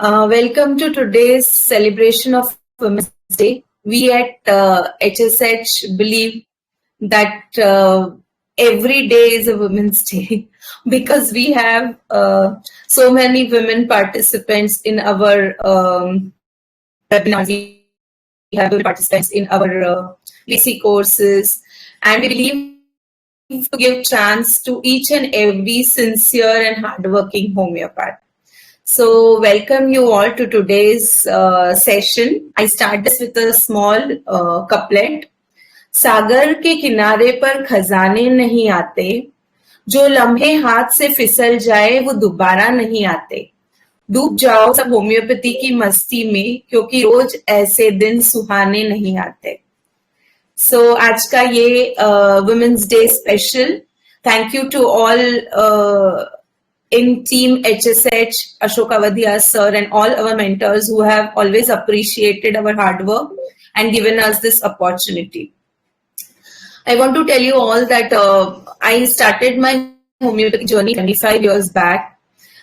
Welcome to today's celebration of Women's Day. We at HSH believe that every day is a Women's Day because we have so many women participants in our webinars. We have women participants in our basic courses, and we believe to give chance to each and every sincere and hardworking homeopath. So, welcome you all to today's session. I start this with a small couplet. सागर के किनारे पर खजाने नहीं आते, जो लम्हे हाथ से फिसल जाए वो दोबारा नहीं आते. डूब जाओ सब होम्योपैथी की मस्ती में, क्योंकि रोज ऐसे दिन सुहाने नहीं आते. सो आज का ये women's day special. Thank you to all in team HSH, Ashoka Vadia sir and all our mentors who have always appreciated our hard work and given us this opportunity. I want to tell you all that I started my homeopathic journey 25 years back,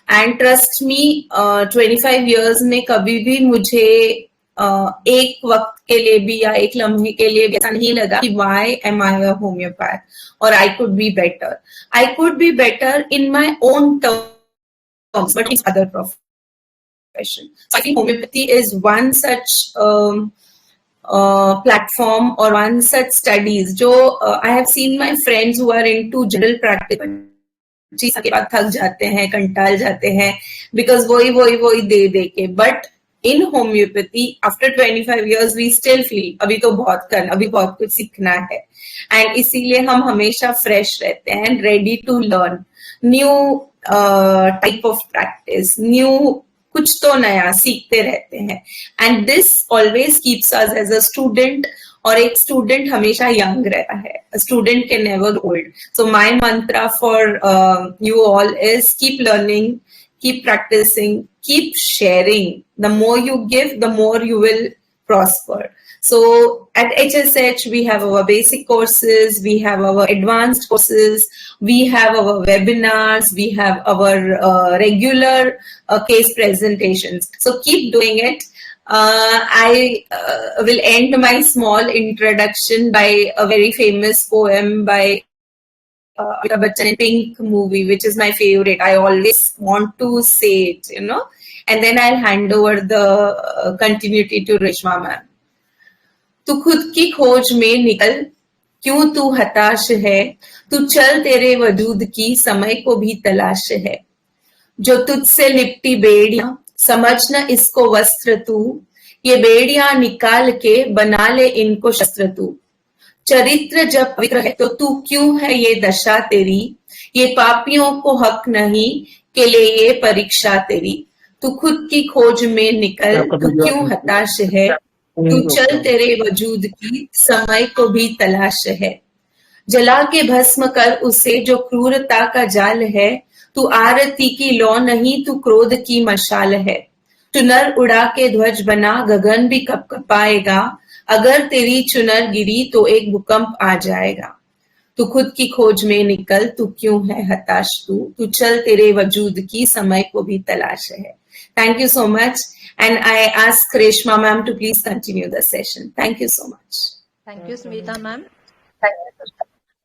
and trust me, 25 years में कभी भी मुझे एक वक्त के लिए भी या एक लम्हे के लिए ऐसा नहीं लगा कि why am I a homeopath or I could be better. I could be better in my own terms, but in other profession. So I think homeopathy is one such platform or one such studies जो I have seen my friends who are into general practice चीज के बाद थक जाते हैं, कंटाल जाते हैं, because वही दे दे के. But in homeopathy after 25 years we still feel अभी तो बहुत करना, अभी बहुत कुछ सीखना है, एंड इसीलिए हम हमेशा फ्रेश रहते हैं and ready to learn new type of practice, new कुछ तो नया सीखते रहते हैं. And this always keeps us as a student, और एक स्टूडेंट हमेशा यंग रहता है. A student can never old. So my mantra for you all is keep learning, keep practicing, keep sharing. The more you give, the more you will prosper. So at HSH, we have our basic courses, we have our advanced courses, we have our webinars, we have our regular case presentations. So keep doing it. I will end my small introduction by a very famous poem by Amitabh Bachchan in Pink movie, which is my favorite. I always want to say it, and then I'll hand over the continuity to Reshma ma'am. तू खुद की खोज में निकल, क्यों तू हताश है, तू चल तेरे वजूद की समय को भी तलाश है. जो तुझसे लिपटी बेड़ियां, समझ न इसको वस्त्र तू, ये बेड़ियां निकाल के बना ले इनको शस्त्र तू. चरित्र जब पवित्र है तो तू क्यों है ये दशा तेरी, ये पापियों को हक नहीं के लिए ये परीक्षा तेरी. तू खुद की खोज में निकल, तू क्यों हताश है, तू चल तेरे वजूद की समय को भी तलाश है. जला के भस्म कर उसे जो क्रूरता का जाल है, तू आरती की लौ नहीं, तू क्रोध की मशाल है. चुनर उड़ा के ध्वज बना, गगन भी कपकपाएगा, अगर तेरी चुनर गिरी तो एक भूकंप आ जाएगा. तू खुद की खोज में निकल, तू क्यों है हताश तू चल तेरे वजूद की समय को भी तलाश है. Thank you so much, and I ask Reshma ma'am to please continue the session. Thank you so much. Thank you, Smita ma'am.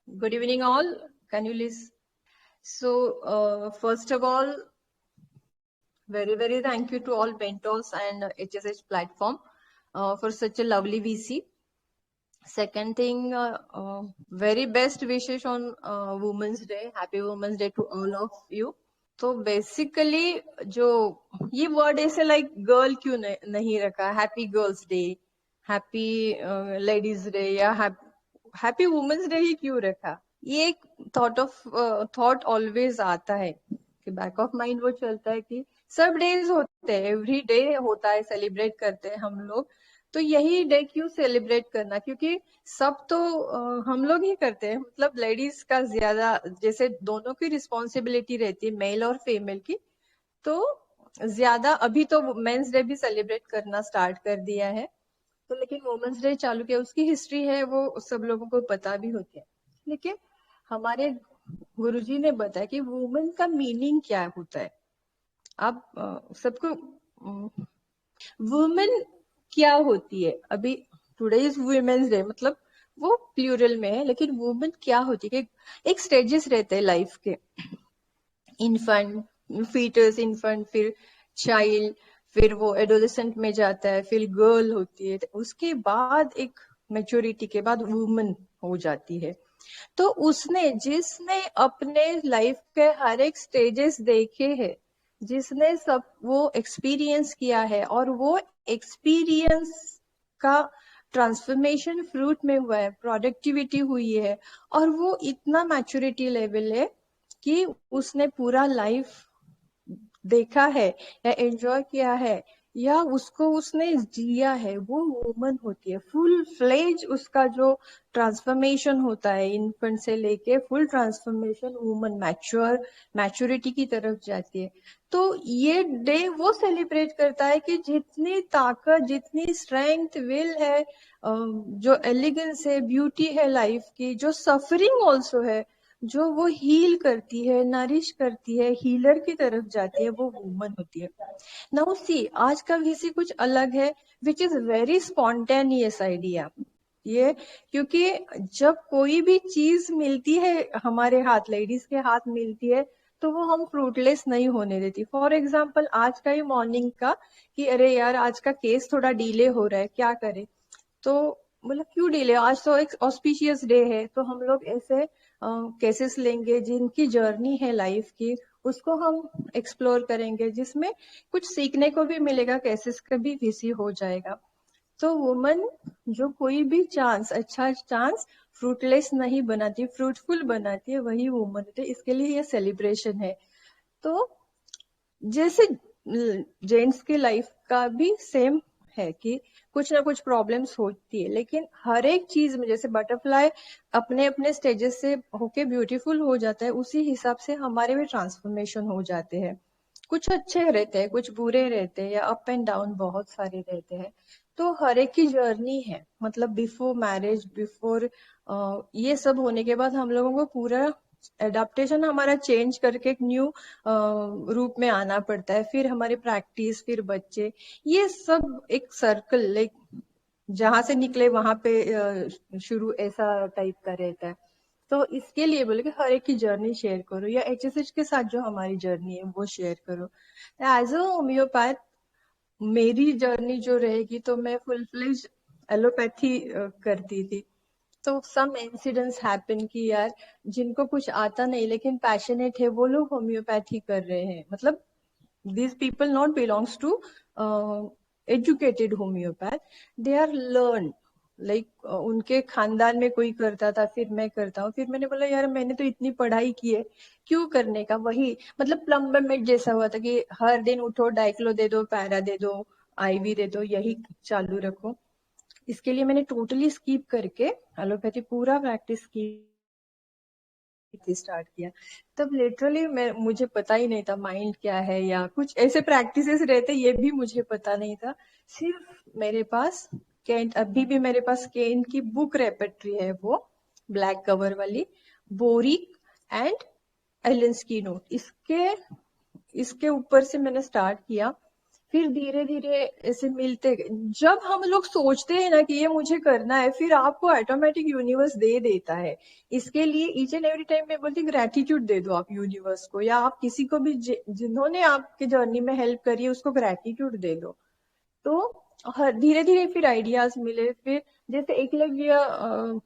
Good evening all. Can you listen? So first of all, very thank you to all mentors and HSH platform for such a lovely VC. Second thing, very best wishes on Women's Day. Happy Women's Day to all of you. तो basically जो ये word ऐसे like girl क्यों नहीं रखा, happy girls day, happy ladies day या happy women's day ही क्यों रखा. ये एक थॉट ऑलवेज आता है कि बैक ऑफ माइंड वो चलता है कि सब डेज होते हैं, एवरी डे होता है, सेलिब्रेट करते हैं हम लोग, तो यही डे क्यों सेलिब्रेट करना, क्योंकि सब तो हम लोग ही करते हैं. मतलब लेडीज का ज्यादा, जैसे दोनों की रिस्पॉन्सिबिलिटी रहती है, मेल और फीमेल की, तो ज्यादा अभी तो मेंस डे भी सेलिब्रेट करना स्टार्ट कर दिया है, तो लेकिन वुमेन्स डे चालू किया, उसकी हिस्ट्री है वो सब लोगों को पता भी होती है. लेकिन हमारे गुरुजी ने बताया कि वुमेन का मीनिंग क्या होता है. आप सबको वुमेन क्या होती है अभी, टुडे इज वुमेन्स डे, मतलब वो प्लूरल में है, लेकिन वुमेन क्या होती है कि एक स्टेजेस रहते हैं लाइफ के, इन्फेंट, फीटस, इन्फेंट, फिर चाइल्ड, फिर वो एडोलेसेंट में जाता है, फिर गर्ल होती है, उसके बाद एक मेच्योरिटी के बाद वुमन हो जाती है। तो उसने, जिसने अपने लाइफ के हर एक स्टेजेस देखे हैं, जिसने सब वो एक्सपीरियंस किया है, और वो एक्सपीरियंस का ट्रांसफॉर्मेशन फ्रूट में हुआ है, प्रोडक्टिविटी हुई है, और वो इतना मैच्योरिटी लेवल है कि उसने पूरा लाइफ देखा है या एंजॉय किया है, या उसको उसने जिया है, वो वुमन होती है। फुल फ्लेज उसका जो ट्रांसफॉर्मेशन होता है, इन्फेंट से लेके फुल ट्रांसफॉर्मेशन, वुमन मैच्योरिटी की तरफ जाती है। तो ये डे वो सेलिब्रेट करता है कि जितनी ताकत, जितनी स्ट्रेंथ, विल है, जो एलिगेंस है, ब्यूटी है लाइफ की, जो सफरिंग ऑल्सो है, जो वो हील करती है, नरिश करती है, हीलर की तरफ जाती है, वो वुमन होती है। नाउ सी, आज का वीसी कुछ अलग है, which is very spontaneous idea ये, क्योंकि जब कोई भी चीज मिलती है हमारे हाथ, लेडीज के हाथ मिलती है, तो वो हम फ्रूटलेस नहीं होने देती। फॉर एग्जाम्पल आज का ही मॉर्निंग का, कि अरे यार आज का केस थोड़ा डिले हो रहा है, क्या करें, तो मतलब क्यों डिले, आज तो एक ऑस्पिशियस डे है, तो हम लोग ऐसे केसेस लेंगे जिनकी जर्नी है लाइफ की, उसको हम एक्सप्लोर करेंगे, जिसमें कुछ सीखने को भी मिलेगा, केसेस का भी वीसी हो जाएगा। तो वुमन जो कोई भी चांस, अच्छा चांस फ्रूटलेस नहीं बनाती, फ्रूटफुल बनाती है, वही वुमन होती है। इसके लिए ये सेलिब्रेशन है। तो जैसे जेंट्स की लाइफ का भी सेम है कि कुछ ना कुछ प्रॉब्लम्स होती है, लेकिन हर एक चीज में, जैसे बटरफ्लाई अपने अपने स्टेजेस से होके ब्यूटीफुल हो जाता है, उसी हिसाब से हमारे भी ट्रांसफॉर्मेशन हो जाते हैं। कुछ अच्छे रहते हैं, कुछ बुरे रहते हैं, या अप एंड डाउन बहुत सारे रहते हैं। तो हर एक की जर्नी है, मतलब बिफोर मैरिज, बिफोर ये सब होने के बाद हम लोगों को पूरा एडाप्टेशन हमारा चेंज करके एक न्यू रूप में आना पड़ता है, फिर हमारी प्रैक्टिस, फिर बच्चे, ये सब एक सर्कल, लाइक जहां से निकले वहां पे शुरू, ऐसा टाइप का रहता है। तो इसके लिए बोले कि हर एक की जर्नी शेयर करो, या एचएसएच के साथ जो हमारी जर्नी है वो शेयर करो। एज अ होम्योपैथ मेरी जर्नी जो रहेगी, तो मैं फुल फ्लेज एलोपैथी करती थी। तो सम इंसिडेंट्स हैपन कि यार जिनको कुछ आता नहीं लेकिन पैशनेट है, वो लोग होम्योपैथी कर रहे हैं, मतलब these people not belongs to educated homeopath, they are learned, like उनके खानदान में कोई करता था, फिर मैं करता हूँ, फिर मैंने बोला यार मैंने तो इतनी पढ़ाई की है, क्यों करने का, वही मतलब प्लम्बर मेट जैसा हुआ था कि हर दिन उठो, डाइक्लो दे दो, पैरा दे दो, आईवी दे दो, यही चालू रखो। इसके लिए मैंने टोटली स्किप करके एलोपैथी पूरा प्रैक्टिस की स्टार्ट किया। तब लिटरली मैं, मुझे पता ही नहीं था माइंड क्या है, या कुछ ऐसे प्रैक्टिसेस रहते, ये भी मुझे पता नहीं था। सिर्फ मेरे पास केंट, अभी भी मेरे पास केंट की बुक रेपेट्री है, वो ब्लैक कवर वाली, बोरिक एंड एलेंस की नोट, इसके इसके ऊपर से मैंने स्टार्ट किया। फिर धीरे धीरे ऐसे मिलते गए। जब हम लोग सोचते हैं ना कि ये मुझे करना है, फिर आपको ऑटोमेटिक यूनिवर्स दे देता है। इसके लिए ईच एंड एवरी टाइम मैं बोलती हूँ ग्रेटिट्यूड दे दो आप यूनिवर्स को, या आप किसी को भी जिन्होंने आपके जर्नी में हेल्प करी है उसको ग्रेटिट्यूड दे दो। तो हर धीरे धीरे फिर आइडियाज मिले, फिर जैसे एकलव्य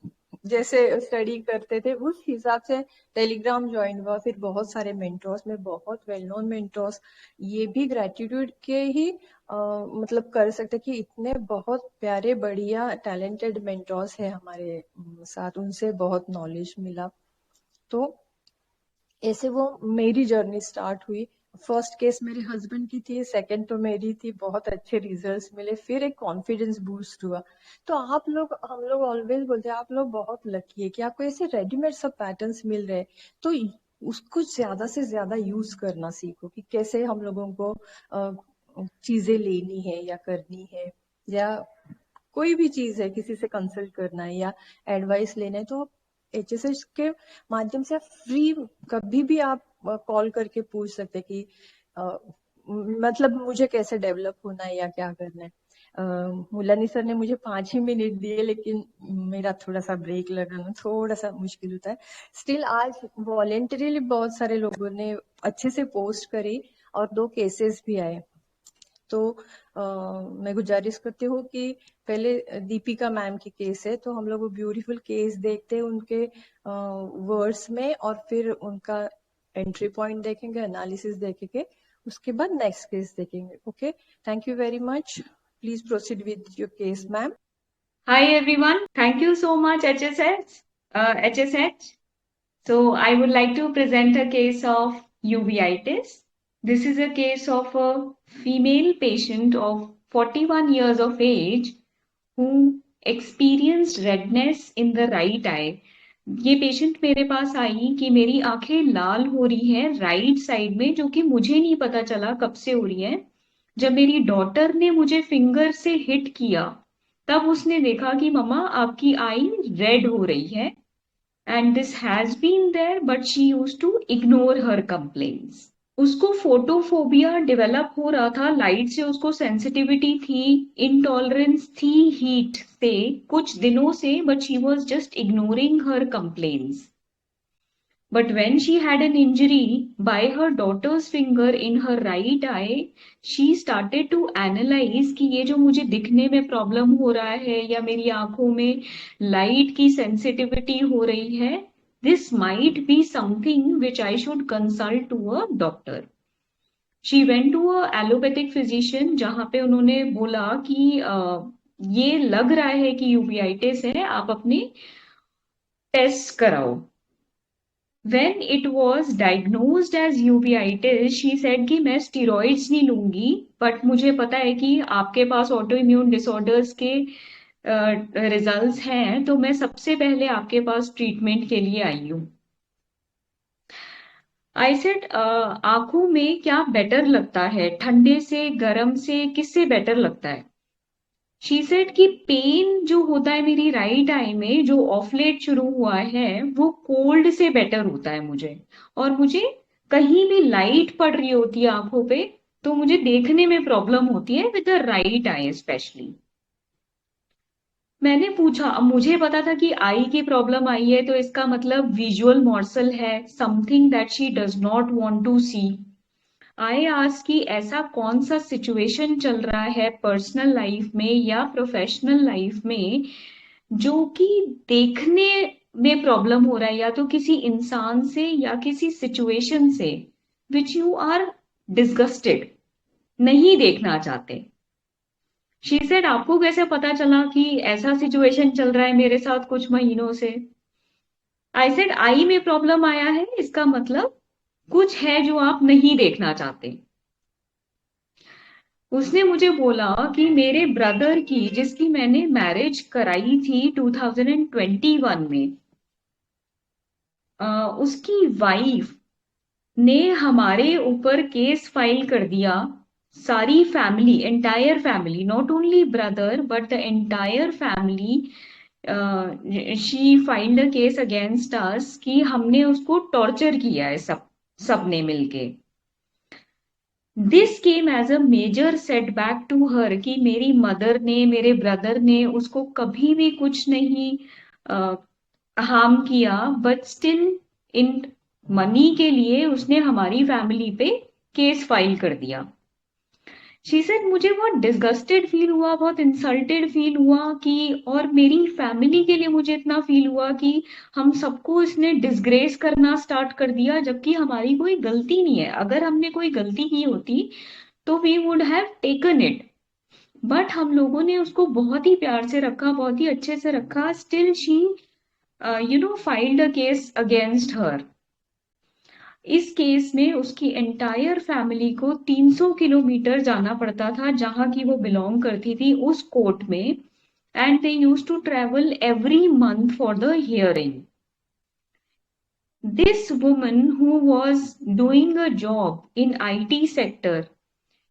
जैसे स्टडी करते थे उस हिसाब से टेलीग्राम ज्वाइन हुआ, फिर बहुत सारे मेंटोर्स में, बहुत वेल नोन मेंटोर्स, ये भी ग्रेटिट्यूड के ही मतलब कर सकते कि इतने बहुत प्यारे बढ़िया टैलेंटेड मेंटोर्स है हमारे साथ, उनसे बहुत नॉलेज मिला। तो ऐसे वो मेरी जर्नी स्टार्ट हुई। फर्स्ट केस मेरे हस्बैंड की थी, सेकंड तो मेरी थी, बहुत अच्छे रिजल्ट्स मिले, फिर एक कॉन्फिडेंस बूस्ट हुआ। तो आप लोग, हम लोग ऑलवेज बोलते हैं आप लोग बहुत लकी है कि आपको ऐसे रेडीमेड सब पैटर्न्स मिल रहे हैं। तो उसको ज्यादा से ज्यादा यूज करना सीखो कि कैसे हम लोगों को चीजें लेनी है या करनी है, या कोई भी चीज है, किसी से कंसल्ट करना है या एडवाइस लेना है, तो आप एचएसएस के माध्यम से फ्री कभी भी आप कॉल करके पूछ सकते कि मतलब मुझे कैसे डेवलप होना है या क्या करना है। मुलानी सर ने मुझे 5 ही मिनट दिए, लेकिन मेरा थोड़ा सा ब्रेक लगाना थोड़ा सा मुश्किल होता है। स्टिल आज वॉलेंटरीली बहुत सारे लोगों ने अच्छे से पोस्ट करी और 2 केसेस भी आए। तो मैं गुजारिश करती हूँ कि पहले दीपिका मैम की केस है, तो हम लोग ब्यूटीफुल केस देखते हैं उनके वर्ड्स में, और फिर उनका एंट्री पॉइंट देखेंगे, एनालिसिस देखेंगे, उसके बाद नेक्स्ट केस देखेंगे। Okay, thank you very much. Please proceed with your case ma'am. Hi everyone, thank you so much HSH. So I would like to present a case of uveitis. This is a case of a female patient of 41 years of age who experienced redness in the right eye. ये patient मेरे पास आई कि मेरी आंखें लाल हो रही हैं right side में, जो कि मुझे नहीं पता चला कब से हो रही हैं। जब मेरी डॉटर ने मुझे फिंगर से हिट किया तब उसने देखा कि मम्मा आपकी आई रेड हो रही है, and this has been there but she used to ignore her complaints. उसको फोटोफोबिया डेवलप हो रहा था, लाइट से उसको सेंसिटिविटी थी, इंटॉलरेंस थी हीट से कुछ दिनों से, but she was just ignoring her complaints. But when she had an injury by her daughter's finger in her right eye, she started to analyze कि ये जो मुझे दिखने में प्रॉब्लम हो रहा है या मेरी आंखों में लाइट की सेंसिटिविटी हो रही है, this might be something which I should consult to a doctor. She went to a allopathic physician, जहां पे उन्होंने बोला कि ये लग रहा है कि यूवीआइटिस है, आप अपने टेस्ट कराओ। When it was diagnosed as uveitis, she said कि मैं स्टीरॉइड्स नहीं लूंगी, बट मुझे पता है कि आपके पास ऑटो इम्यून डिसऑर्डर्स के रिजल्ट्स हैं, तो मैं सबसे पहले आपके पास ट्रीटमेंट के लिए आई हूँ। आई सेड आंखों में क्या बेटर लगता है, ठंडे से, गर्म से, किससे बेटर लगता है? शी सेड कि पेन जो होता है मेरी राइट आई में, जो ऑफ लेट शुरू हुआ है, वो कोल्ड से बेटर होता है मुझे, और मुझे कहीं भी लाइट पड़ रही होती है आंखों पे तो मुझे देखने में प्रॉब्लम होती है, with the right I specially. मैंने पूछा, अब मुझे पता था कि आई की प्रॉब्लम आई है, तो इसका मतलब विजुअल मॉर्सल है, something that she does not want to see. I ask कि ऐसा कौन सा सिचुएशन चल रहा है पर्सनल लाइफ में या प्रोफेशनल लाइफ में जो कि देखने में प्रॉब्लम हो रहा है, या तो किसी इंसान से या किसी सिचुएशन से विच यू आर डिस्गस्टेड, नहीं देखना चाहते। शी सेड आपको कैसे पता चला कि ऐसा सिचुएशन चल रहा है मेरे साथ कुछ महीनों से? आई सेड आई में प्रॉब्लम आया है, इसका मतलब कुछ है जो आप नहीं देखना चाहते। उसने मुझे बोला कि मेरे ब्रदर की, जिसकी मैंने मैरिज कराई थी 2021 में, उसकी वाइफ ने हमारे ऊपर केस फाइल कर दिया। सारी family, entire family, not only brother but the entire family, she filed a case against us कि हमने उसको टॉर्चर किया है, सबने मिलके। This came as a major setback to her कि मेरी मदर ने, मेरे ब्रदर ने उसको कभी भी कुछ नहीं हार्म किया, बट स्टिल इन मनी के लिए उसने हमारी फैमिली पे केस फाइल कर दिया। शी सेड मुझे बहुत डिस्गस्टेड फील हुआ, बहुत इंसल्टेड फील हुआ कि, और मेरी फैमिली के लिए मुझे इतना फील हुआ कि हम सबको इसने डिसग्रेस करना स्टार्ट कर दिया, जबकि हमारी कोई गलती नहीं है। अगर हमने कोई गलती की होती तो we would have taken it, but हम लोगों ने उसको बहुत ही प्यार से रखा, बहुत ही अच्छे से रखा। Still she filed a case against her. इस केस में उसकी एंटायर फैमिली को 300 किलोमीटर जाना पड़ता था जहां की वो बिलोंग करती थी, उस कोर्ट में, and they use to travel every month for the hearing. This woman who was doing a job in IT sector,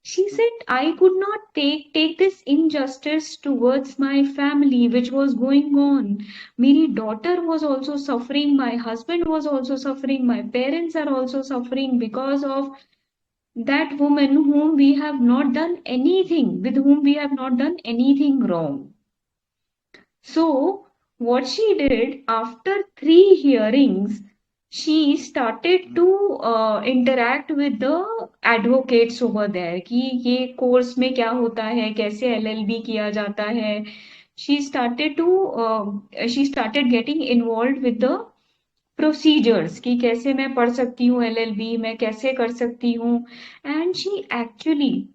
she said I could not take this injustice towards my family which was going on. मेरी daughter was also suffering, my husband was also suffering, my parents are also suffering because of that woman whom we have not done anything, with whom we have not done anything wrong. So, what she did after 3 hearings, she started to interact with the advocates over there कि ये course में क्या होता है, कैसे LLB किया जाता है. She started getting involved with the procedures कि कैसे मैं पढ़ सकती हूँ LLB, मैं कैसे कर सकती हूँ. And she actually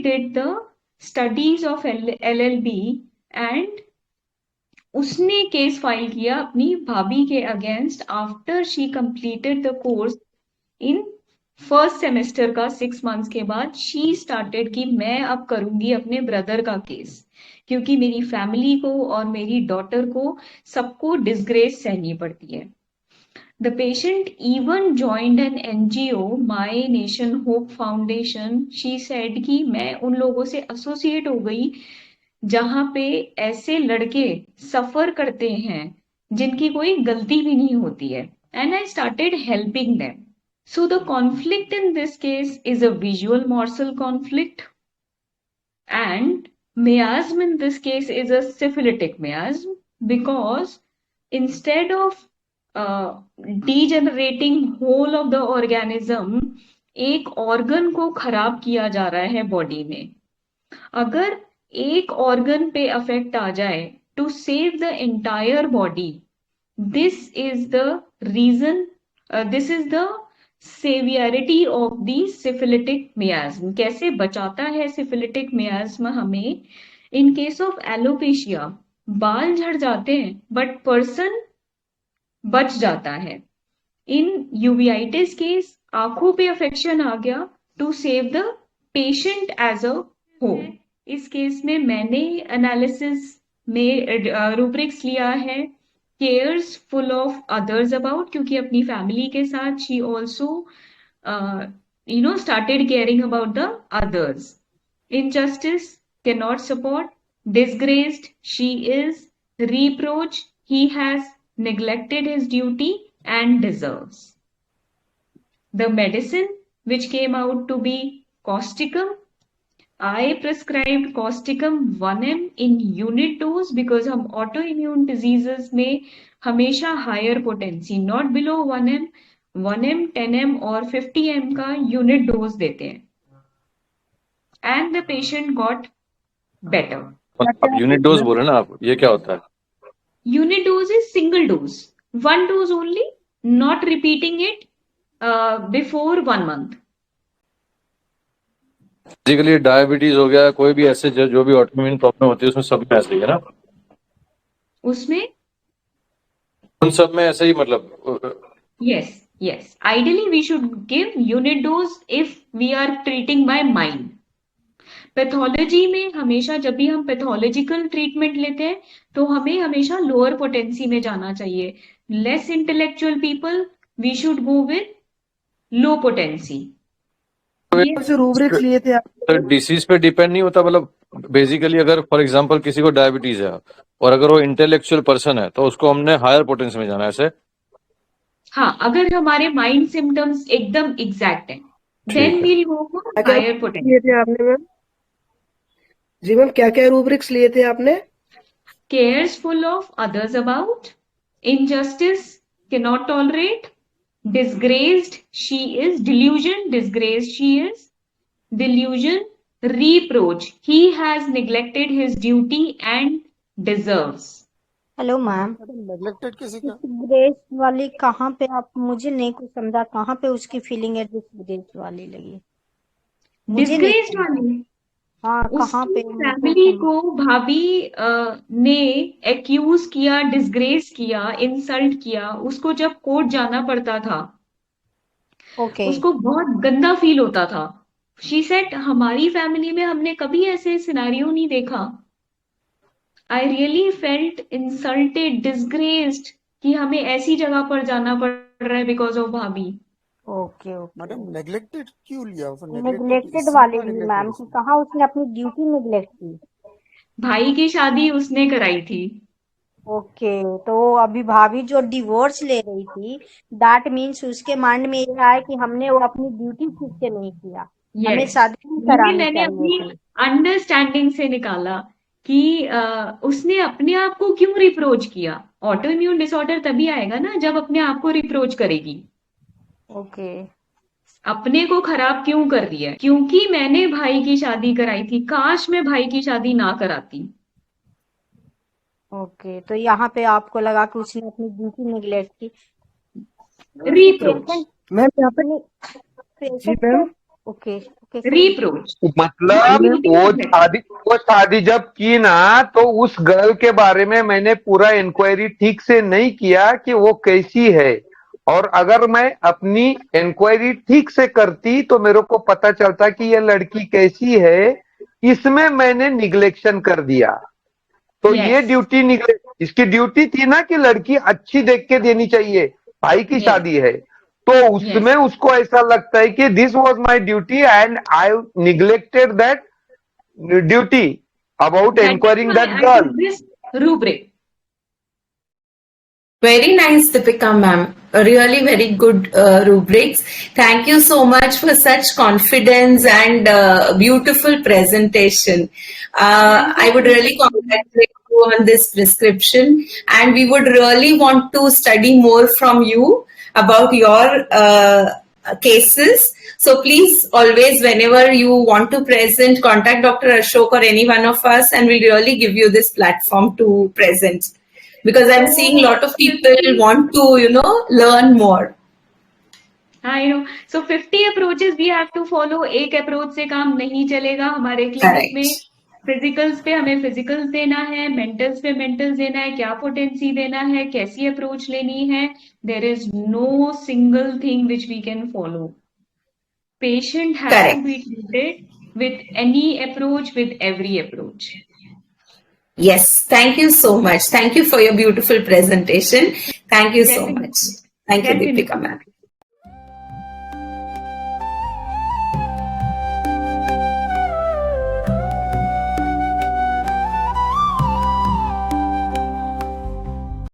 did the studies of LLB, and उसने केस फाइल किया अपनी भाभी के against after she completed the course in first semester का 6 मंथ्स के बाद. शी स्टार्टेड कि मैं अब करूंगी अपने ब्रदर का केस, क्योंकि मेरी फैमिली को और मेरी डॉटर को सबको डिसग्रेस सहनी पड़ती है. The patient even joined an NGO, My Nation Hope Foundation. She said कि मैं उन लोगों से एसोसिएट हो गई जहां पे ऐसे लड़के सफर करते हैं जिनकी कोई गलती भी नहीं होती है. And I started helping them. So the conflict in this case is a visual morsel conflict, and miasm in this case is a syphilitic miasm, because instead of degenerating whole of the organism, एक organ को खराब किया जा रहा है body में. अगर एक organ पे अफेक्ट आ जाए, to save the entire body, this is the reason, this is the severity of the syphilitic miasm. कैसे बचाता है syphilitic miasm हमें? In case of alopecia, बाल झड़ जाते हैं but person बच जाता है. In uveitis केस आंखों पे अफेक्शन आ गया, to save the patient as a whole. इस केस में मैंने एनालिसिस में रूब्रिक्स लिया है cares full of others about, क्योंकि अपनी फैमिली के साथ she also started caring about the others. Injustice cannot support, disgraced she is, reproach he has neglected his duty and deserves. The medicine which came out to be causticum, I prescribed causticum 1 mg in unit dose because हम autoimmune diseases में हमेशा higher potency, not below 1 mg, 1 mg, 10 mg और 50 mg का unit dose देते हैं. And the patient got better. आप unit dose बोले ना, आप ये क्या होता है? Unit dose is single dose, 1 dose only, not repeating it before 1 month. Basically diabetes हो गया, कोई भी ऐसे जो भी ऑटोइम्यून प्रॉब्लम होती है उसमें सब में ऐसे ही है ना? उसमें उन सब में ऐसे ही मतलब? yes. Ideally we should give unit dose if we are treating by mind. Pathology में हमेशा जब भी हम पैथोलॉजिकल ट्रीटमेंट लेते हैं तो हमें हमेशा लोअर पोटेंसी में जाना चाहिए. Less intellectual people we should go with low potency. से रूब्रिक्स लिए थे आप? तो डिसीज पे डिपेंड नहीं होता, मतलब बेसिकली अगर फॉर एग्जांपल किसी को डायबिटीज है और अगर वो इंटेलेक्चुअल पर्सन है तो उसको हमने हायर पोटेंसी में जाना है ऐसे? हाँ, अगर हमारे माइंड सिम्टम्स एकदम एग्जैक्ट हैं then we'll go for higher potency. लिए थे आपने मैम? जी मैम, क्या क्या रूब्रिक्स लिए थे आपने? cares full of others about, injustice cannot tolerate, disgraced she is, delusion disgraced she is, delusion, reproach he has neglected his duty and deserves. Hello ma'am, neglected किसी का? डिस्ग्रेस वाली कहाँ पे, आप मुझे नहीं कुछ समझा, कहाँ पे उसकी फीलिंग है डिस्ग्रेस वाली लगी? मुझे नहीं डिस्ग्रेस्ड समझा। वाली, हाँ, कहाँ उसकी पे उनको फैमिली समझा? को भाभी ने एक्यूज किया, डिस्ग्रेस किया, इंसल्ट किया. उसको जब कोर्ट जाना पड़ता था ओके, उसको बहुत गंदा फील होता था. शी सेड हमारी फैमिली में हमने कभी ऐसे सिनेरियो नहीं देखा. I really felt insulted, disgraced कि हमें ऐसी जगह पर जाना पड़ रहा है बिकॉज ऑफ भाभी. Okay, okay. मैडम नेग्लेक्टेड क्यों लिया? नेग्लेक्टेड वाली भी मैम कि कहाँ उसने अपनी ड्यूटी नेग्लेक्ट की? भाई की शादी उसने कराई थी. ओके, तो अभी भाभी जो डिवोर्स ले रही थी, दैट मीन्स उसके माइंड में ये है कि हमने वो अपनी ड्यूटी ठीक से नहीं किया, हमें यस, शादी नहीं ये करानी मैंने चाहिए अपनी थी। अंडरस्टैंडिंग से निकाला कि उसने अपने आप को क्यों रिप्रोच किया। ऑटो इम्यून डिसऑर्डर तभी आएगा ना जब अपने आप को रिप्रोच करेगी। ओके अपने को खराब क्यों कर दिया? क्योंकि मैंने भाई की शादी कराई थी, काश मैं भाई की शादी ना कराती। ओके, तो यहाँ पे आपको लगा कि उसने अपनी ड्यूटी निगलेक्ट की। रिप्रोच, पेशेंट मैम यहाँ पे। जी पेशेंट मैम। को ओके ओके सर। रिप्रोच मतलब जी मैम। वो शादी जब की ना, तो उस गर्ल के बारे में मैंने पूरा इंक्वायरी ठीक से नहीं किया कि वो कैसी है, और अगर मैं अपनी इंक्वायरी ठीक से करती तो मेरे को पता चलता कि ये लड़की कैसी है। इसमें मैंने निग्लेक्शन कर दिया। तो ये यस ड्यूटी निग्लेक्ट, इसकी ड्यूटी थी ना कि लड़की अच्छी देख के देनी चाहिए, भाई की यस शादी है, तो यस, उसमें उसको ऐसा लगता है कि this was my duty and I neglected that duty about that enquiring is that I girl. Took this rubric. Very nice, Deepika ma'am. Really very good rubrics. Thank you so much for such confidence and beautiful presentation. I would really congratulate you on this prescription, and we would really want to study more from you about your cases. So please, always, whenever you want to present, contact Dr. Ashok or any one of us, and we'll really give you this platform to present. Because I'm seeing a lot of people want to, learn more. I know. So 50 approaches we have to follow. एक approach से काम नहीं चलेगा हमारे clinic में। Correct. Physicals पे हमें physicals देना है, मेंटल्स पे मेंटल्स देना है, क्या पोटेंसी देना है, कैसी अप्रोच लेनी है। There is no single thing which we can follow. Patient has to Correct. Be treated with any approach, with every approach. Yes. Thank you so much. Thank you for your beautiful presentation. Thank you so Definitely. much. Thank you, Definitely. Deepika ma'am.